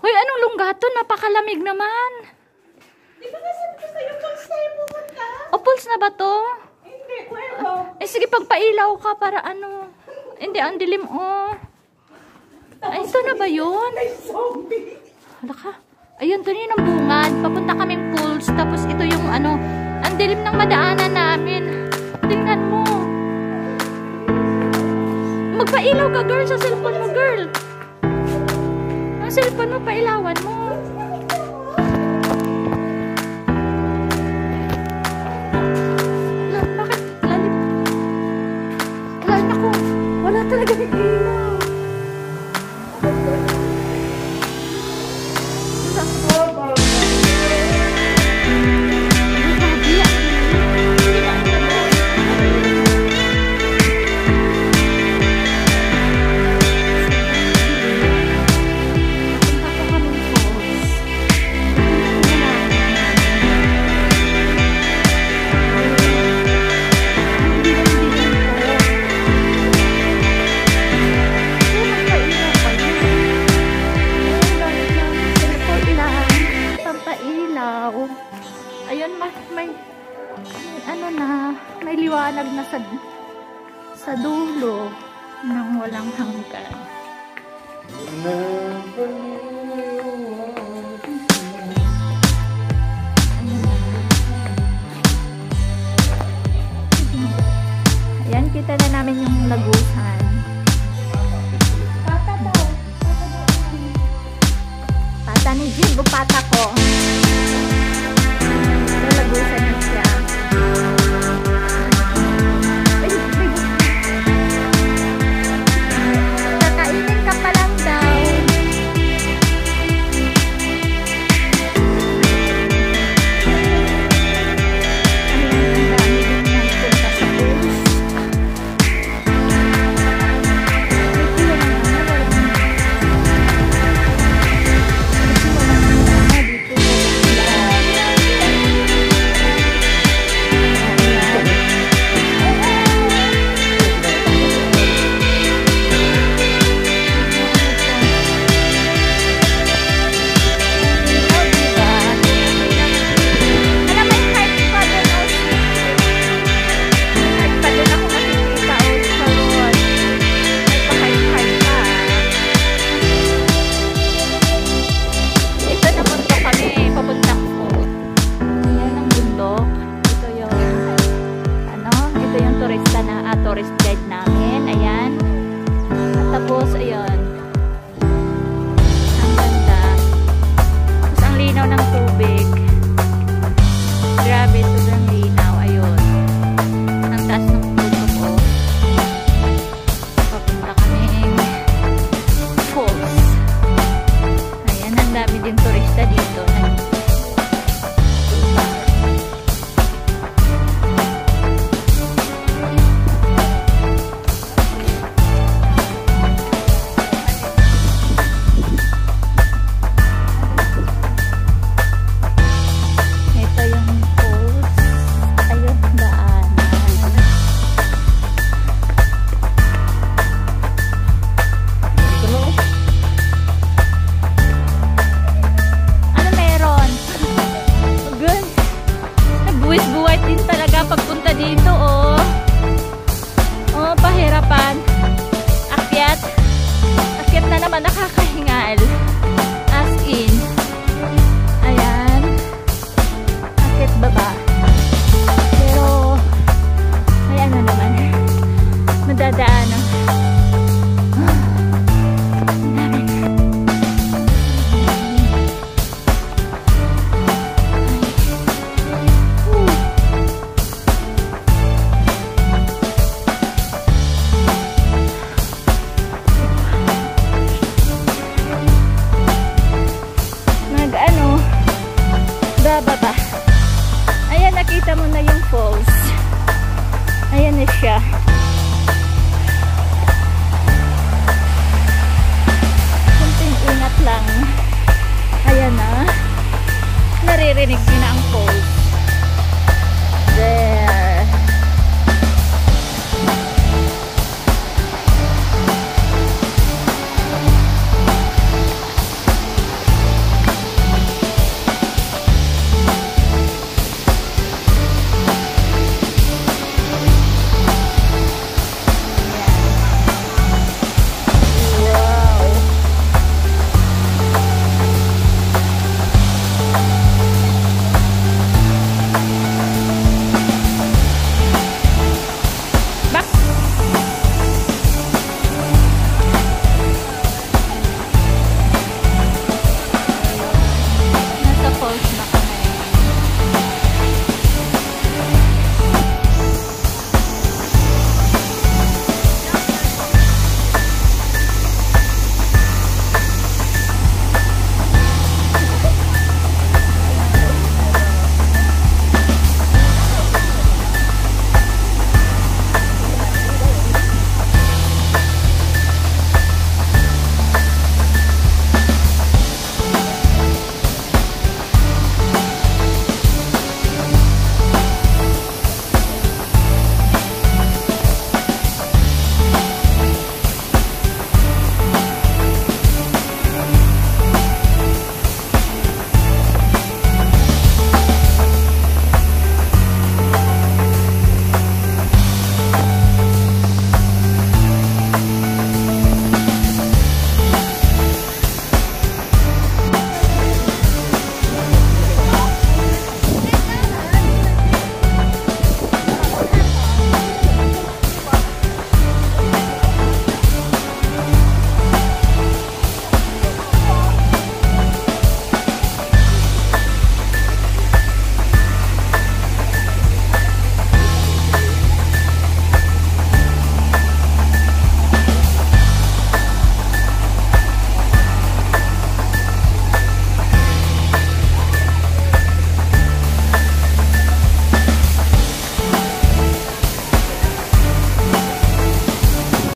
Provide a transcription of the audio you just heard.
Hoy, anong lunggato? Napakalamig naman. Di ba kasi ito sa'yo pulse tayo pumunta? O, pulse na ba to? Hindi, kuwero. Sige, pagpailaw ka para ano. Hindi, ang dilim, oh. Ay, ito na ba yun? Ay, zombie. Hala ka. Ayun, ito yung bungad. Papunta kaming pools. Tapos ito yung ano, ang dilim ng madaanan namin. Tingnan mo. Magpailaw ka, girl, sa cellphone mo, girl. Ang cellphone mo, pailawan mo. Bakit? Lalim. Lalim ako. Wala talaga yung ilaw. Ayun, may ano na, may liwanag na sa dulo ng walang hanggan. Ayan, kita na namin yung lagusan. Pata daw. Pata ni Jim, o pata ko. Lagusan na siya. Kakainin ka pa lang daw. Ang dami din nagpunta sa pools. Tourist guide namin, ayan. At tapos, ayun. Ang ganda. Tapos, ang linaw ng tubig. Grabe, sobrang linaw, ayun. Ang taas ng puso ko. Papunta kaming falls. Ayan, ang dami din turista dito. Pagpunta dito, oh. Oh, pahirapan. Akyat. Akyat na naman, nakakahingal. As in. Ayan. Akyat baba. Pero, ay ano naman. Madadaan.